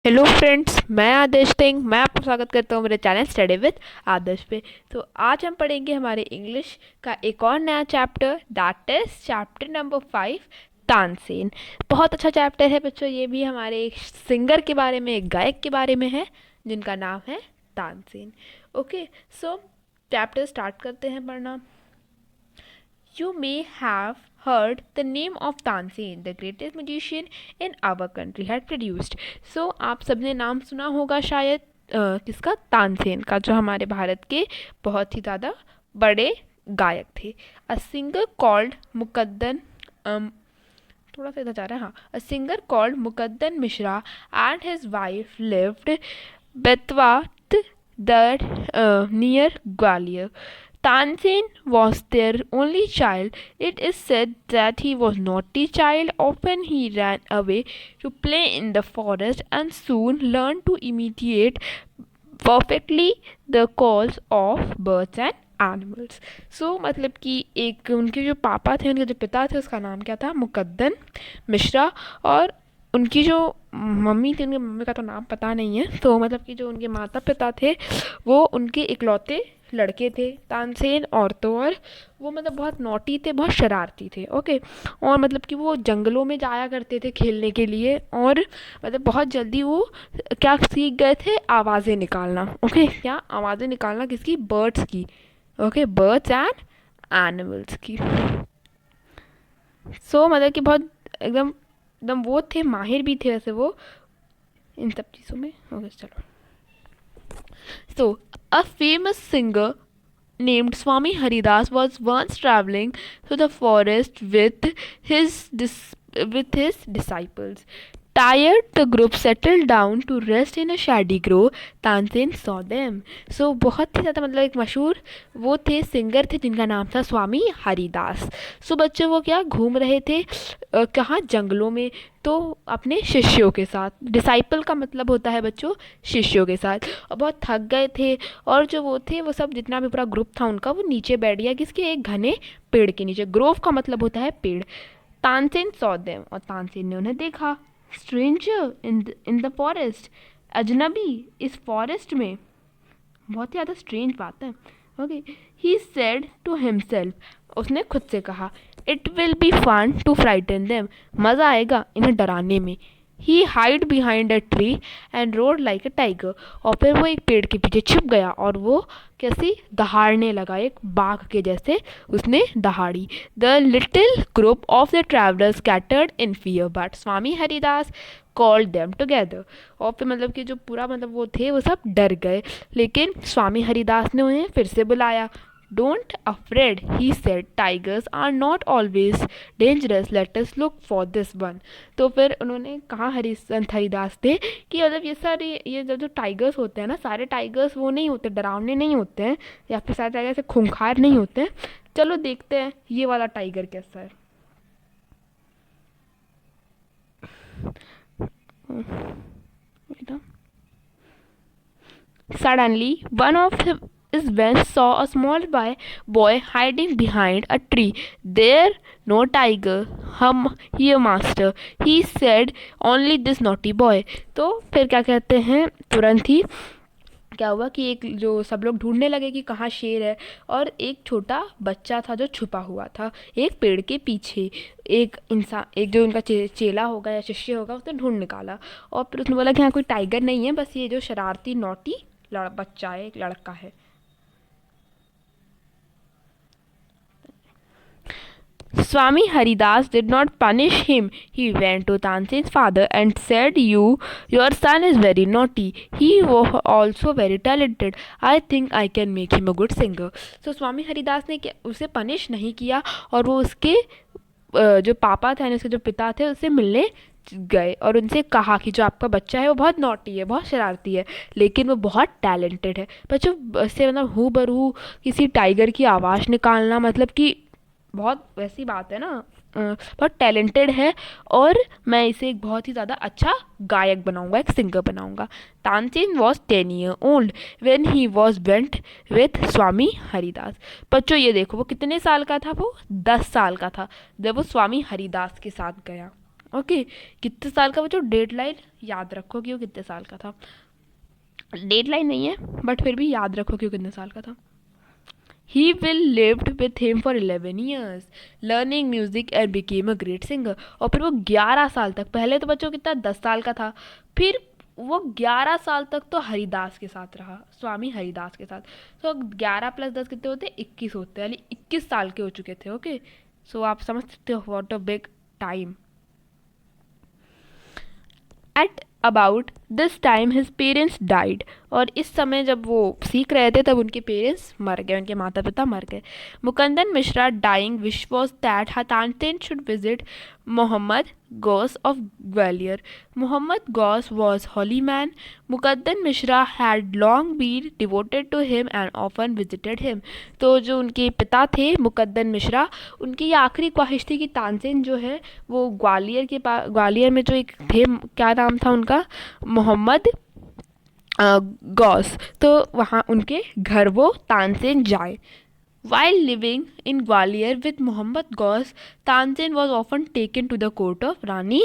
Hello friends, मैं आदर्श सिंह। मैं आपका स्वागत करता हूँ मेरे चैनल स्टडी विद आदर्श पे। तो आज हम पढ़ेंगे हमारे इंग्लिश का एक और नया chapter, that is chapter number 5, Tansen. बहुत अच्छा चैप्टर है बच्चों। ये भी हमारे एक सिंगर के बारे में, एक गायक के बारे में है जिनका नाम है तानसेन। ओके, सो चैप्टर स्टार्ट करते हैं पढ़ना। You may have heard the name of Tansen, the greatest magician in our country had produced. So आप सबने नाम सुना होगा शायद किसका, तानसेन का, जो हमारे भारत के बहुत ही ज़्यादा बड़े गायक थे। अ सिंगर कॉल्ड मुकद्दन, थोड़ा सा इधर जा रहा है, हाँ, a singer called Mukundan Mishra and his wife lived बेतवात that near Gwalior. Tansen was their only child. It is said that he was naughty child. Often he ran away to play in the forest and soon learned to imitate perfectly the calls of birds and animals. So मतलब कि एक उनके जो पापा थे, उनके जो पिता थे, उसका नाम क्या था, मुकद्दन मिश्रा. और उनकी जो मम्मी थी, उनके मम्मी का तो नाम पता नहीं है. तो मतलब कि जो उनके माता पिता थे वो उनके इकलौते लड़के थे, तानसेन. और तो और वो मतलब बहुत नॉटी थे, बहुत शरारती थे. ओके, और मतलब कि वो जंगलों में जाया करते थे खेलने के लिए. और मतलब बहुत जल्दी वो क्या सीख गए थे, आवाज़ें निकालना. ओके, क्या आवाज़ें निकालना, किसकी, बर्ड्स की. ओके, बर्ड्स एंड एनिमल्स की. सो मतलब कि बहुत एकदम एकदम वो थे, माहिर भी थे वैसे वो इन सब चीज़ों में. ओके, चलो. So, a famous singer named Swami Haridas was once traveling through the forest with his disciples. Tired, the group settled down to rest in a shady grove. Tansen saw them. So बहुत ही ज़्यादा मतलब एक मशहूर वो थे, singer थे जिनका नाम था स्वामी हरिदास. सो बच्चों वो क्या घूम रहे थे, कहाँ, जंगलों में. तो अपने शिष्यों के साथ, डिसाइपल का मतलब होता है बच्चों शिष्यों के साथ. और बहुत थक गए थे. और जो वो थे वो सब, जितना भी पूरा ग्रुप था उनका, वो नीचे बैठ गया किसके, एक घने पेड़ के नीचे. ग्रोव का मतलब होता है पेड़. तानसेन सॉ देम, और तानसेन ने उन्हें देखा. स्ट्रेंजर इन द फॉरेस्ट, अजनबी इस फॉरेस्ट में. बहुत ही ज़्यादा स्ट्रेंज बात है. Okay, he said to himself, उसने खुद से कहा, it will be fun to frighten them, मज़ा आएगा इन्हें डराने में. He hide behind a tree and roared like a tiger, और फिर वो एक पेड़ के पीछे छुप गया और वो कैसी दहाड़ने लगा, एक बाघ के जैसे उसने दहाड़ी. The little group of the travellers scattered in fear but Swami Haridas called them together. और फिर मतलब कि जो पूरा मतलब वो थे वो सब डर गए, लेकिन स्वामी हरिदास ने उन्हें फिर से बुलाया. Don't afraid, he said, tigers are not always dangerous, let us look for this one. तो फिर उन्होंने कहा, संत हरिदास थे, कि मतलब ये सारे, ये जो टाइगर्स होते हैं ना, सारे टाइगर्स वो नहीं होते, डरावने नहीं होते हैं, या फिर सारे टाइगर से खूंखार नहीं होते हैं. चलो देखते हैं ये वाला टाइगर कैसा है. Suddenly, one of his men saw a small boy hiding behind a tree. There, no tiger, here master, he said, only this naughty boy. तो फिर क्या कहते हैं, तुरंत ही क्या हुआ कि एक जो सब लोग ढूंढने लगे कि कहाँ शेर है. और एक छोटा बच्चा था जो छुपा हुआ था एक पेड़ के पीछे. एक इंसान, एक जो उनका चेला होगा या शिष्य होगा, उसने ढूंढ निकाला. और फिर उसने बोला कि यहाँ कोई टाइगर नहीं है, बस ये जो शरारती नॉटी बच्चा है, एक लड़का है. Swami Haridas did not punish him. He went to Tansen's father and said, your son is very naughty. He was also very talented. I think I can make him a good singer. So Swami Haridas ने उसे punish नहीं किया, और वो उसके जो पापा थे, उसके जो पिता थे, उससे मिलने गए और उनसे कहा कि जो आपका बच्चा है वो बहुत नॉटी है, बहुत शरारती है, लेकिन वो बहुत टैलेंटेड है. बच्चों से मतलब हूँ बरू किसी टाइगर की आवाज़ निकालना मतलब कि बहुत वैसी बात है ना, बहुत टैलेंटेड है, और मैं इसे एक बहुत ही ज़्यादा अच्छा गायक बनाऊंगा, एक सिंगर बनाऊंगा. Tansen was 10 years old when he was went with स्वामी हरिदास. बच्चों ये देखो, वो कितने साल का था, वो 10 साल का था जब वो स्वामी हरिदास के साथ गया. ओके, कितने साल का बच्चों, डेट लाइन याद रखो कि वो कितने साल का था। डेट लाइन नहीं है बट फिर भी याद रखो कि वो कितने साल का था। He will lived with him for 11 years, learning music and became a great singer. और फिर वो 11 साल तक, पहले तो बच्चों कितना 10 साल का था, फिर वो 11 साल तक तो हरिदास के साथ रहा, स्वामी हरिदास के साथ। तो 11 प्लस 10 कितने होते, 21 होते हैं, यानी 21 साल के हो चुके थे। ओके, सो आप समझ सकते हो what a big time. At about this time his parents died, और इस समय जब वो सीख रहे थे तब उनके पेरेंट्स मर गए, उनके माता पिता मर गए। Mukandan Mishra dying wish was that Tansen should visit Mohammad Ghaus of Gwalior. Mohammad Ghaus was holy man. Mukandan Mishra had long been devoted to him and often visited him. तो जो उनके पिता थे मुकंदन मिश्रा, उनकी ये आखिरी ख्वाहिश थी कि तानसेन जो है वो ग्वालियर के पास, ग्वालियर में जो एक थे, क्या नाम था उनका, मोहम्मद गौस, तो वहाँ उनके घर वो तानसेन जाए। While living in Gwalior with Muhammad Ghaus, Tansen was often taken to the court of Rani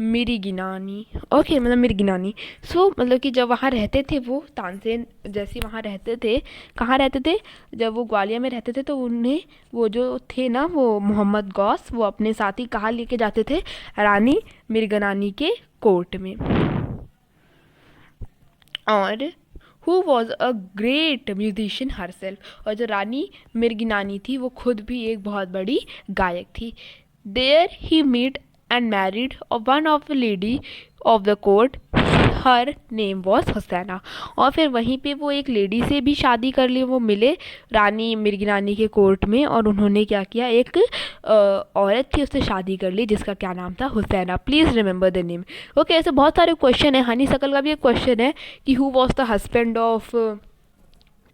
Mriganayani. Okay, मतलब मिर्गिनानी। सो मतलब कि जब वहाँ रहते थे वो तानसेन, जैसे वहाँ रहते थे, कहाँ रहते थे, जब वो ग्वालियर में रहते थे तो उन्हें वो जो थे ना वो मोहम्मद गौस, वो अपने साथ ही कहाँ लेके जाते थे, रानी मिर्गिनानी के कोर्ट में। और who was a great musician herself, और जो रानी मिर्गिनानी थी वो खुद भी एक बहुत बड़ी गायक थी। There he meet and married one of the lady of the court, her name was Husaina. और फिर वहीं पे वो एक लेडी से भी शादी कर ली, वो मिले रानी मिर्गिनानी के कोर्ट में, और उन्होंने क्या किया, एक औरत थी उससे शादी कर ली जिसका क्या नाम था, Husaina. Please remember the name. Okay, ऐसे बहुत सारे क्वेश्चन है। हनी सकल का भी एक क्वेश्चन है कि who was the husband of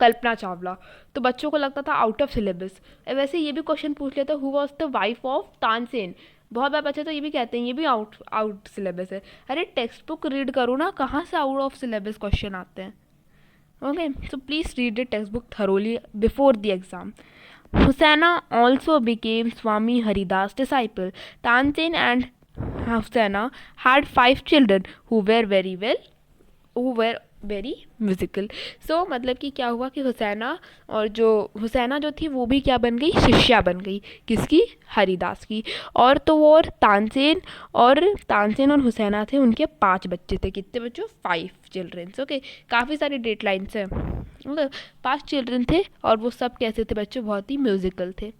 Kalpana Chawla, तो बच्चों को लगता था आउट ऑफ सिलेबस। वैसे ये भी क्वेश्चन पूछ लेता who was the wife of Tansen, बहुत बार बच्चे तो ये भी कहते हैं ये भी आउट आउट सिलेबस है। अरे टेक्स्ट बुक रीड करो ना, कहाँ से आउट ऑफ सिलेबस क्वेश्चन आते हैं। Okay, so please read the text book thoroughly before the exam. Husaina also became Swami Haridas' disciple. Tansen and Husaina had 5 children who were very musical. So मतलब कि क्या हुआ कि हुसैना जो थी वो भी क्या बन गई, शिष्या बन गई, किसकी, हरिदास की। और तो वो तानसेन और हुसैना थे, उनके 5 बच्चे थे। कितने बच्चों, 5 चिल्ड्रंस। ओके, काफ़ी सारी डेट लाइन्स हैं। ओके, 5 चिल्ड्रन थे और वो सब कैसे थे बच्चों, बहुत ही म्यूजिकल थे।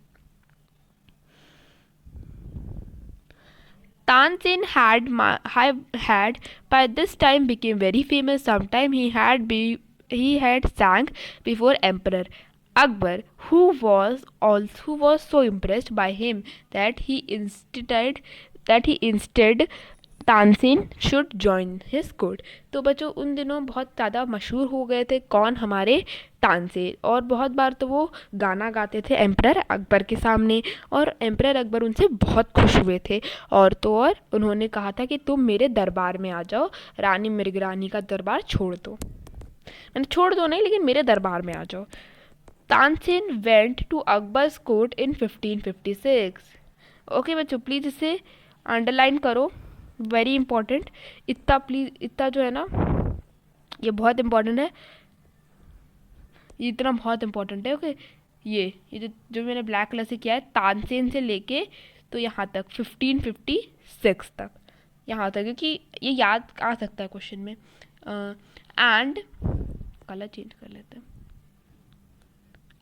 Tansin had by this time became very famous. Sometime he had sang before Emperor Akbar, who was so impressed by him that he instead Tansen should join his court. तो बच्चों उन दिनों बहुत ज़्यादा मशहूर हो गए थे, कौन, हमारे तानसेन, और बहुत बार तो वो गाना गाते थे एम्परर अकबर के सामने, और एम्परर अकबर उनसे बहुत खुश हुए थे। और तो और उन्होंने कहा था कि तुम मेरे दरबार में आ जाओ, रानी मिर्गिरानी का दरबार छोड़ दो, मैंने छोड़ दो नहीं, लेकिन मेरे दरबार में आ जाओ। Tansen went to Akbar's court in 1556। Okay बच्चों, प्लीज़ इसे अंडरलाइन करो, वेरी इंपॉर्टेंट। इतना प्लीज़, इतना जो है ना ये बहुत इंपॉर्टेंट है, ये इतना बहुत इंपॉर्टेंट है। ओके, ये जो मैंने ब्लैक कलर से किया है, तानसेन से लेके तो यहाँ तक 1556 तक, यहाँ तक, क्योंकि ये याद आ सकता है क्वेश्चन में। एंड कलर चेंज कर लेते हैं।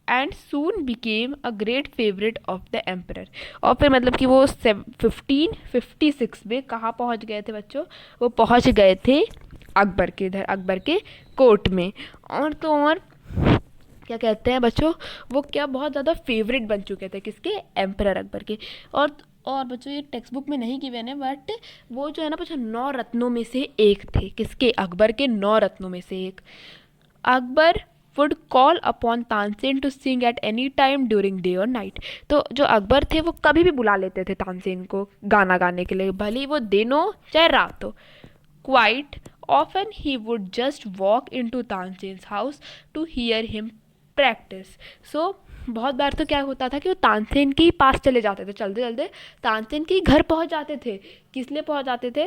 And soon became a great favourite of the emperor. और फिर मतलब कि वो 1556 में कहाँ पहुँच गए थे बच्चों, वो पहुँच गए थे अकबर के इधर, अकबर के कोर्ट में। और तो और क्या कहते हैं बच्चों, वो क्या बहुत ज़्यादा फेवरेट बन चुके थे, किसके, एम्परर अकबर के। और बच्चों ये टेक्स्ट बुक में नहीं गिवन है, बट वो जो है ना बच्चों 9 रत्नों में से एक थे, किसके, अकबर के 9 रत्नों में से एक। Akbar would call upon Tansen to sing at any time during day और नाइट। तो जो अकबर थे वो कभी भी बुला लेते थे तानसेन को गाना गाने के लिए, भले ही वो दिन हो चाहे रात हो। Quite often he would just walk in to Tansen's house to hear him practise. So बहुत बार तो क्या होता था कि वो तानसेन के ही पास चले जाते थे, चलते चलते तानसेन के घर पहुंच जाते थे। किस लिए पहुंच जाते थे?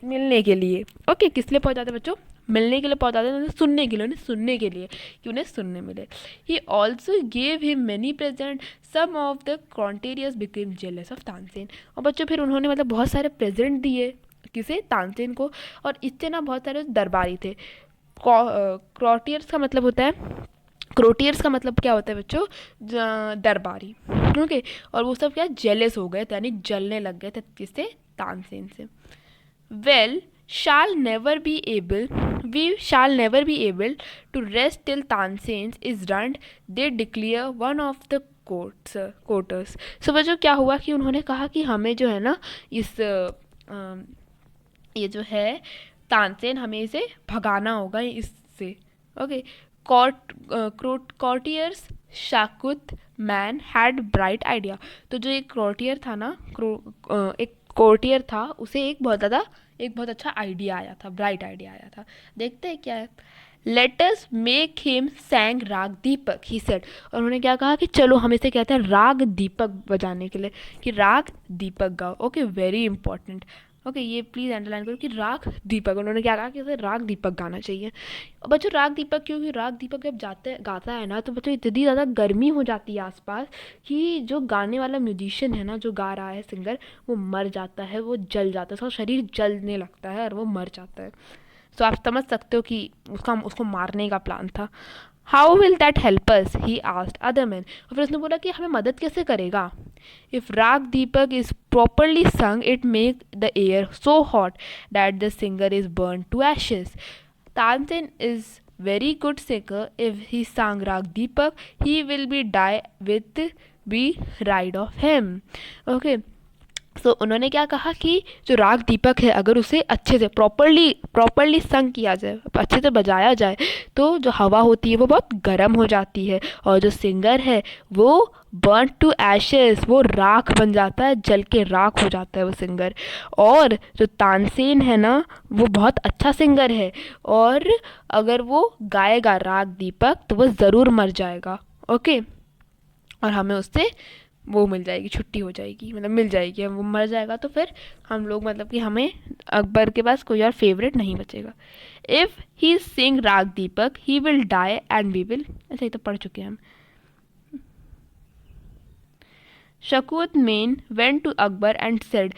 मिलने के लिए। ओके, किस लिए पहुंच जाते बच्चों? मिलने के लिए पहुंच जाते थे, उन्हें सुनने के लिए, उन्हें सुनने के लिए, कि उन्हें सुनने मिले। He also gave him many present, some of the courtiers became jealous of Tansen. और बच्चों फिर उन्होंने मतलब बहुत सारे प्रेजेंट दिए, किसे? तानसेन को। और इससे ना बहुत सारे दरबारी थे। क्रॉटियर्स का मतलब होता है, क्रोटियर्स का मतलब क्या होता है बच्चों? दरबारी। ओके, और वो सब क्या जेलस हो गए थे, यानी जलने लग गए थे किससे? तानसेन से। Well shall never be able we shall never be able to rest till Tansen is ruined, they declare one of the quarters. So बच्चों क्या हुआ कि उन्होंने कहा कि हमें जो है ना इस ये जो है तानसेन, हमें इसे भगाना होगा इससे। ओके, कॉर्टियर्स शाकुत मैन हैड ब्राइट आइडिया। तो जो एक कॉर्टियर था ना, एक कोर्टियर था, उसे एक बहुत अच्छा आइडिया आया था, ब्राइट आइडिया आया था। देखते हैं क्या है। लेट अस मेक हिम सैंग राग दीपक, ही सेड। और उन्होंने क्या कहा कि चलो हम इसे कहते हैं राग दीपक बजाने के लिए, कि राग दीपक गाओ। Okay, very important. ओके, ये प्लीज़ अंडरलाइन करो कि राग दीपक, उन्होंने क्या कहा कि उसे राग दीपक गाना चाहिए। और बच्चों राग दीपक, क्योंकि राग दीपक जब गाता है ना, तो बच्चों इतनी ज़्यादा गर्मी हो जाती है आसपास कि जो गाने वाला म्यूजिशियन है ना, जो गा रहा है सिंगर, वो मर जाता है, वो जल जाता है, उसका शरीर जलने लगता है और वो मर जाता है। तो आप समझ सकते हो कि उसको मारने का प्लान था। How will that help us, he asked other man. और फिर उसने बोला कि हमें मदद कैसे करेगा? If raga Deepak is properly sung it make the air so hot that the singer is burn to ashes. Tansen is very good singer. If he sang Rag Deepak, he will be die with be rid of him. Okay. तो उन्होंने क्या कहा कि जो राग दीपक है, अगर उसे अच्छे से प्रॉपरली संग किया जाए, अच्छे से बजाया जाए, तो जो हवा होती है वो बहुत गर्म हो जाती है, और जो सिंगर है वो बर्न टू एशेस, वो राख बन जाता है, जल के राख हो जाता है वो सिंगर। और जो तानसेन है ना, वो बहुत अच्छा सिंगर है, और अगर वो गाएगा राग दीपक तो वो ज़रूर मर जाएगा। ओके, और हमें उससे वो मिल जाएगी, छुट्टी हो जाएगी, मतलब मिल जाएगी। वो मर जाएगा तो फिर हम लोग, मतलब कि हमें अकबर के पास कोई और फेवरेट नहीं बचेगा। इफ़ ही सिंग राग Deepak he will die and we will, ऐसा ही तो पढ़ चुके हैं हम। शकूत man went to Akbar and said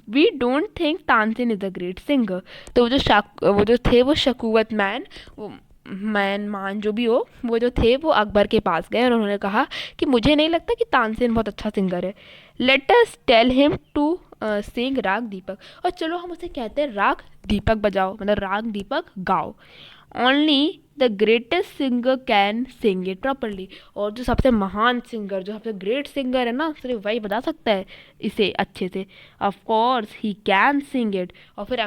we don't think Tansen is a great singer. तो वो जो थे वो शकूवत मैन, वो मान जो भी हो, वो जो थे वो अकबर के पास गए और उन्होंने कहा कि मुझे नहीं लगता कि तानसेन बहुत अच्छा सिंगर है। Let us tell him to sing राग दीपक। और चलो हम उसे कहते हैं राग दीपक बजाओ, मतलब राग दीपक गाओ। Only the greatest singer can sing it properly. और जो सबसे महान सिंगर, जो सबसे ग्रेट सिंगर है ना, सिर्फ वही बता सकता है इसे अच्छे से। Of course he can sing it. और फिर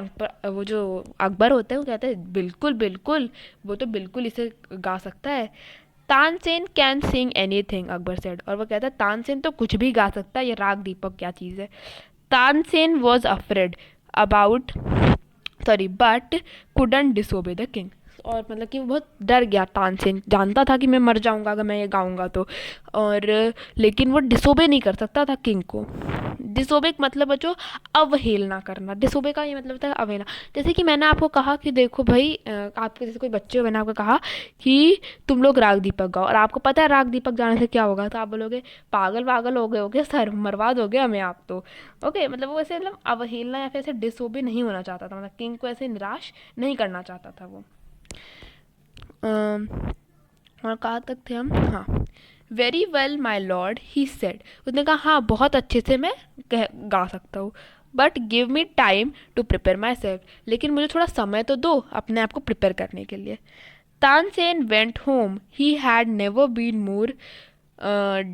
वो जो अकबर होता है वो कहता है बिल्कुल बिल्कुल, वो तो बिल्कुल इसे गा सकता है। Tansen can sing any thing, Akbar said. और वो कहता है तानसेन तो कुछ भी गा सकता है, ये राग दीपक क्या चीज़ है। Tansen was afraid about but couldn't disobey the king. और मतलब कि वो बहुत डर गया, तानसेन जानता था कि मैं मर जाऊंगा अगर मैं ये गाऊंगा तो, और लेकिन वो डिसोबे नहीं कर सकता था किंग को। डिसोबे का मतलब बच्चों अवहेलना करना, डिसोबे का ये मतलब होता है अवहेलना। जैसे कि मैंने आपको कहा कि देखो भाई, आपके जैसे कोई बच्चे हो, मैंने आपको कहा कि तुम लोग राग दीपक गाओ, और आपको पता है राग दीपक गाने से क्या होगा, तो आप बोलोगे पागल पागल हो गए सर, मरवाद हो गया हमें आप तो। ओके, मतलब वो ऐसे मतलब अवहेलना या फिर ऐसे डिसोबे नहीं होना चाहता था, मतलब किंग को ऐसे निराश नहीं करना चाहता था वो। और कहाँ तक थे हम? हाँ, very well my lord he said. उसने कहा हाँ बहुत अच्छे से मैं गा सकता हूँ, but give me time to prepare myself. लेकिन मुझे थोड़ा समय तो दो अपने आप को प्रिपेयर करने के लिए। Tansen went home, he had never been more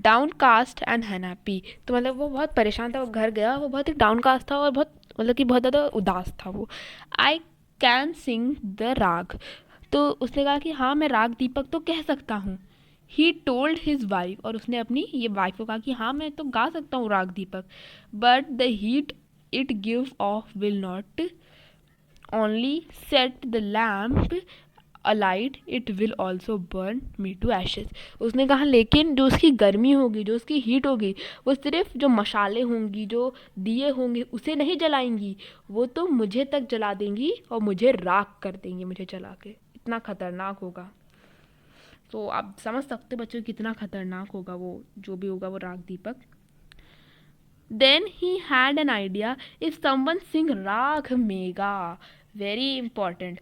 downcast and unhappy. तो मतलब वो बहुत परेशान था, वो घर गया, वो बहुत ही डाउन कास्ट था और बहुत मतलब कि बहुत ज़्यादा उदास था वो। आई कैन सिंग द राग। तो उसने कहा कि हाँ मैं राग दीपक तो कह सकता हूँ। He told his wife. और उसने अपनी ये वाइफ को कहा कि हाँ मैं तो गा सकता हूँ raga Deepak, but the heat it give off will not only set the lamp alight it will also burn me to ashes. उसने कहा लेकिन जो उसकी गर्मी होगी, जो उसकी हीट होगी, वो सिर्फ जो मशाले होंगी, जो दिए होंगे उसे नहीं जलाएंगी, वो तो मुझे तक जला देंगी और मुझे राख कर देंगी मुझे जला के। इतना खतरनाक होगा। तो आप समझ सकते बच्चों कितना खतरनाक होगा वो, जो भी होगा वो राग दीपक। Then he had an idea, if someone sing राग मेघा, very important,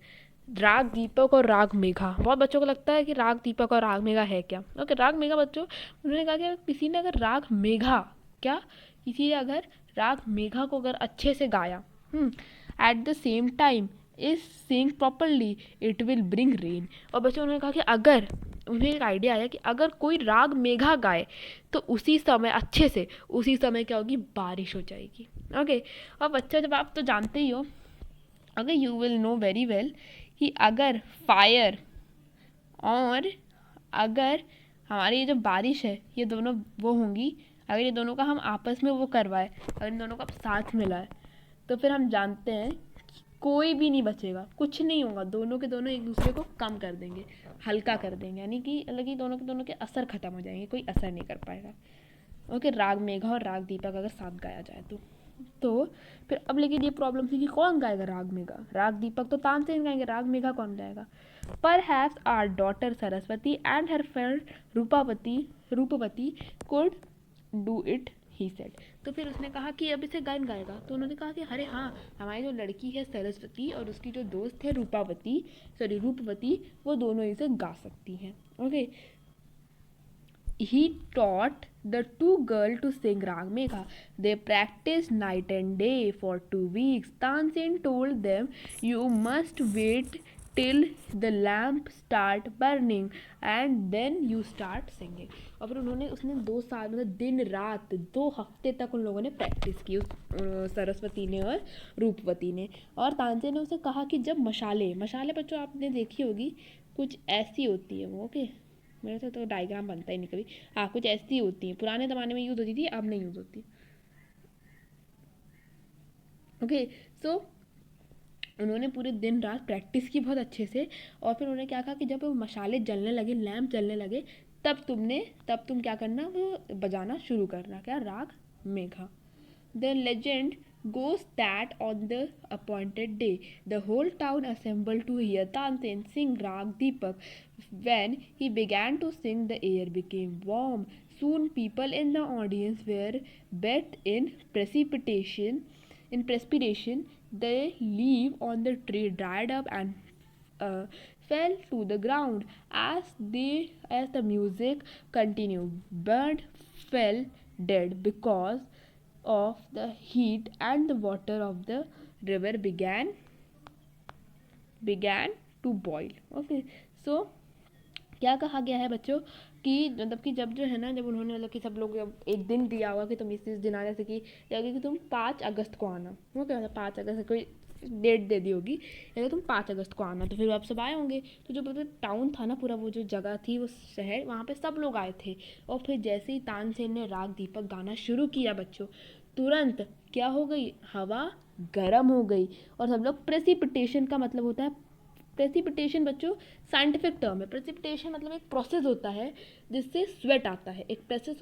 राग दीपक और राग मेघा। बहुत बच्चों को लगता है कि राग दीपक और राग मेघा है क्या। ओके, राग मेघा बच्चों, उन्होंने कहा कि किसी ने अगर राग मेघा, क्या किसी ने अगर राग मेघा को अगर अच्छे से गाया, at the same time is sing properly, it will bring rain. और बच्चों उन्होंने कहा कि अगर, उन्हें एक आइडिया आया कि अगर कोई राग मेघा गाए तो उसी समय अच्छे से, उसी समय क्या होगी, बारिश हो जाएगी। ओके, और बच्चों जब आप तो जानते ही हो, अगर you will know very well कि अगर फायर और अगर हमारी ये जो बारिश है, ये दोनों वो होंगी, अगर ये दोनों का हम आपस में वो करवाए, अगर इन दोनों का साथ मिलाए, तो फिर हम जानते हैं कोई भी नहीं बचेगा, कुछ नहीं होगा, दोनों के दोनों एक दूसरे को कम कर देंगे, हल्का कर देंगे, यानी कि अलग ही दोनों के असर खत्म हो जाएंगे, कोई असर नहीं कर पाएगा। ओके, राग मेघा और राग दीपक अगर साथ गाया जाए तो फिर अब लेकिन ये प्रॉब्लम थी कि कौन गाएगा राग मेघा। राग दीपक तो तानसेन गाएंगे, राग मेघा कौन गाएगा। Perhaps our daughter Saraswati and her friend Roopvati could do it, he said. तो फिर उसने कहा कि अब इसे गायन गाएगा। तो उन्होंने कहा कि अरे हाँ, हमारी जो लड़की है सरस्वती और उसकी जो दोस्त है रूपवती, वो दोनों इसे गा सकती हैं। Okay, he taught the two girls to sing Rag Megha. They practiced night and day for 2 weeks. Tansen told them, you must wait till the lamp start burning and then you start singing. और फिर उसने 2 साल मतलब दिन रात 2 हफ्ते तक उन लोगों ने प्रैक्टिस की, सरस्वती ने और रूपवती ने। और तानसेन ने उसे कहा कि जब मशाले बच्चों आपने देखी होगी, कुछ ऐसी होती है वो। ओके, मेरे से तो डायग्राम बनता ही नहीं कभी। हाँ, कुछ ऐसी होती हैं, पुराने ज़माने में यूज़ होती थी, अब नहीं यूज़ होती। ओके, सो उन्होंने पूरे दिन रात प्रैक्टिस की बहुत अच्छे से, और फिर उन्होंने क्या कहा कि जब मशाले जलने लगे, लैंप जलने लगे, तब तुम क्या करना, वो बजाना शुरू करना, क्या, राग Megha. The legend goes that on the appointed day, the whole town assembled to hear Tansen sing Rag Deepak. When he began to sing, the air became warm. Soon people in the audience were bathed in precipitation. The leaf on the tree dried up and fell to the ground as the music continued. Bird fell dead because of the heat, and the water of the river began to boil. Okay, so क्या कहा गया है बच्चों कि मतलब कि जब जो है ना, जब उन्होंने मतलब कि सब लोग एक दिन दिया होगा कि तुम इस दिन आने, जैसे कि तुम 5 अगस्त को आना। ओके, मतलब 5 अगस्त कोई डेट दे दी होगी, या तुम 5 अगस्त को आना, तो फिर आप सब आए होंगे। तो जो मतलब टाउन था ना पूरा, वो जो जगह थी, वो शहर, वहाँ पे सब लोग आए थे। और फिर जैसे ही तानसेन ने राग दीपक गाना शुरू किया बच्चों, तुरंत क्या हो गई, हवा गर्म हो गई। और सब लोग, प्रेसिपिटेशन का मतलब होता है, प्रेसिपिटेशन बच्चों साइंटिफिक टर्म है। प्रेसिपिटेशन मतलब एक प्रोसेस होता है जिससे स्वेट आता है, एक प्रोसेस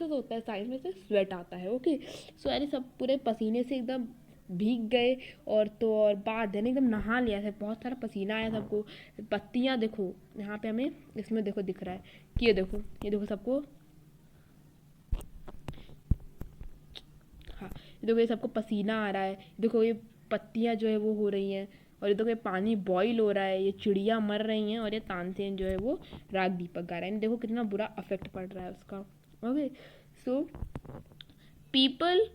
होता है साइंस में से स्वेट आता है। ओके, सो यानी सब पूरे पसीने से एकदम भीग गए, और तो और बाद है ना एकदम नहा लिया था, बहुत सारा पसीना आया सबको। पत्तियाँ देखो यहाँ पे हमें इसमें देखो दिख रहा है कि ये देखो सबको, हाँ देखो ये सबको पसीना आ रहा है, देखो ये पत्तियाँ जो है वो हो रही हैं, और ये देखो ये पानी बॉईल हो रहा है, ये चिड़िया मर रही हैं, और ये तानसेन जो है वो राग दीपक गा रहा है। देखो कितना बुरा अफेक्ट पड़ रहा है उसका। Okay, so people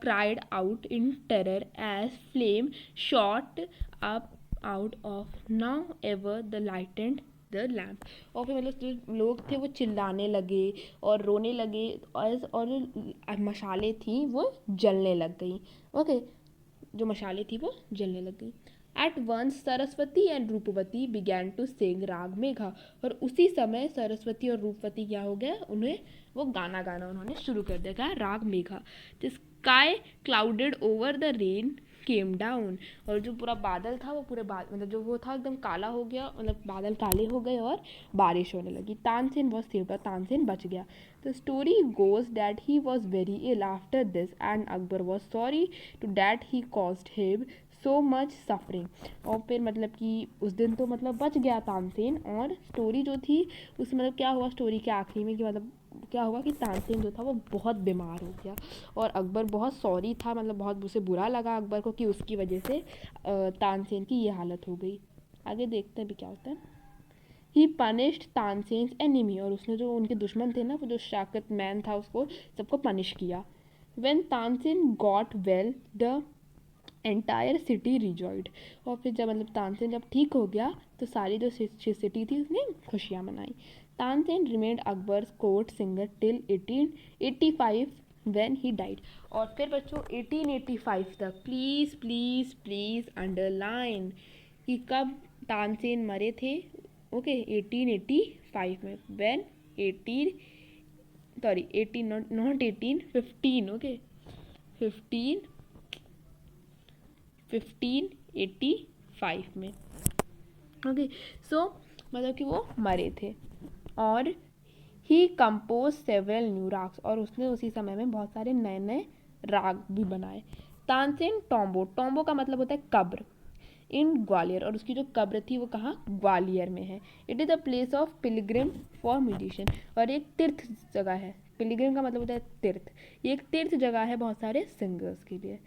cried out in terror as flame shot up out of now ever the lightened the lamp. और फिर मतलब जो लोग थे वो चिल्लाने लगे और रोने लगे, और मशाले थी वो जलने लग गई। ओके, जो मशाले थी वो जलने लग गई। At once Saraswati and Roopvati began to sing raga Megha. और उसी समय सरस्वती और रूपवती क्या हो गया, उन्हें वो गाना उन्होंने शुरू कर दिया, राग Megha. The sky clouded over the rain came down, और जो पूरा बादल था वो पूरे मतलब जो वो था एकदम काला हो गया, मतलब बादल काले हो गए और बारिश होने लगी. तानसेन वॉज सेव्ड, और तानसेन बच गया. The story goes that he was very ill after this and Akbar was sorry to that he caused him so much suffering. और फिर मतलब कि उस दिन तो मतलब बच गया तानसेन, और स्टोरी जो थी उसमें मतलब क्या हुआ स्टोरी के आखिरी में कि मतलब क्या हुआ कि तानसेन जो था वो बहुत बीमार हो गया, और अकबर बहुत सॉरी था, मतलब बहुत उसे बुरा लगा अकबर को कि उसकी वजह से तानसेन की ये हालत हो गई. आगे देखते हैं भी क्या होता है. ही पनिश्ड तानसेन्स एनिमी, और उसने जो उनके दुश्मन थे ना, वो जो शाकत मैन था, उसको सबको पनिश किया. When Tansen got well the entire city rejoiced, और फिर जब मतलब तानसेन जब ठीक हो गया तो सारी जो सिटी थी उसने खुशियाँ मनाई. Tansen remained Akbar's court singer till 1885 when he died. और फिर बच्चों 1885 तक प्लीज़ प्लीज़ प्लीज़ अंडरलाइन कि कब तानसेन मरे थे. ओके 1885 में, व्हेन 18 नॉट 18 ओके 1585 में. ओके सो मतलब कि वो मरे थे. और ही कंपोज सेवरल न्यू राग्स, और उसने उसी समय में बहुत सारे नए नए राग भी बनाए. तानसेन टॉम्बो, टॉम्बो का मतलब होता है कब्र, इन ग्वालियर, और उसकी जो कब्र थी वो कहाँ ग्वालियर में है. It is a place of Pilgrim for musician, और एक तीर्थ जगह है. पिलग्रिम का मतलब होता है तीर्थ, ये एक तीर्थ जगह है बहुत सारे सिंगर्स के लिए.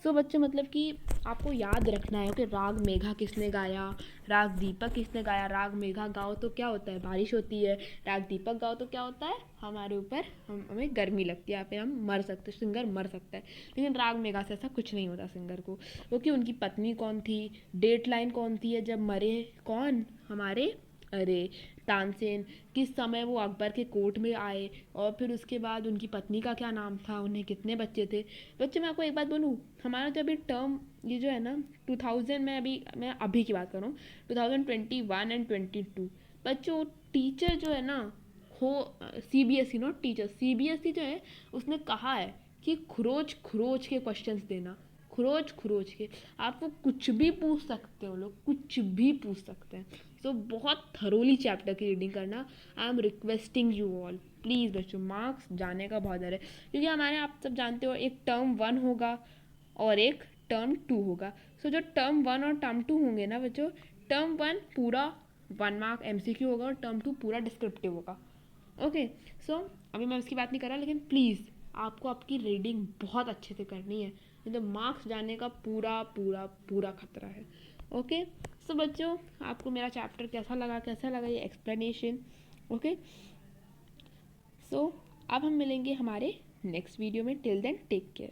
सो बच्चों मतलब कि आपको याद रखना है कि राग मेघा किसने गाया, राग दीपक किसने गाया. राग मेघा गाओ तो क्या होता है, बारिश होती है. राग दीपक गाओ तो क्या होता है, हमारे ऊपर हमें गर्मी लगती है, या फिर हम मर सकते, सिंगर मर सकता है. लेकिन राग मेघा से ऐसा कुछ नहीं होता सिंगर को, क्योंकि उनकी पत्नी कौन थी, डेट लाइन कौन थी है जब मरे, कौन हमारे अरे तानसेन, किस समय वो अकबर के कोर्ट में आए, और फिर उसके बाद उनकी पत्नी का क्या नाम था, उन्हें कितने बच्चे थे. बच्चे मैं आपको एक बात बोलूँ, हमारा जब ये टर्म ये जो है ना 2000 में, मैं अभी की बात कर रहा हूँ 2021 एंड 22, बच्चों टीचर जो है ना हो CBSE नो टीचर, CBSE जो है उसने कहा है कि खरोच खरोच के क्वेश्चंस देना, खरोच खरोच के. आपको कुछ भी पूछ सकते हो लोग, कुछ भी पूछ सकते हैं. सो बहुत थरोली चैप्टर की रीडिंग करना. I am requesting you all please बच्चों, मार्क्स जाने का बहुत डर है, क्योंकि हमारे आप सब जानते हो एक टर्म 1 होगा और एक टर्म 2 होगा. सो जो टर्म 1 और टर्म 2 होंगे ना बच्चों, टर्म 1 पूरा 1 मार्क MCQ होगा, और टर्म 2 पूरा डिस्क्रिप्टिव होगा. ओके सो अभी मैं उसकी बात नहीं कर रहा, लेकिन प्लीज़ आपको आपकी रीडिंग बहुत अच्छे से करनी है, नहीं तो मार्क्स जाने का पूरा पूरा पूरा खतरा है. ओके सो बच्चों आपको मेरा चैप्टर कैसा लगा ये एक्सप्लेनेशन. ओके सो अब हम मिलेंगे हमारे नेक्स्ट वीडियो में. Till then take care.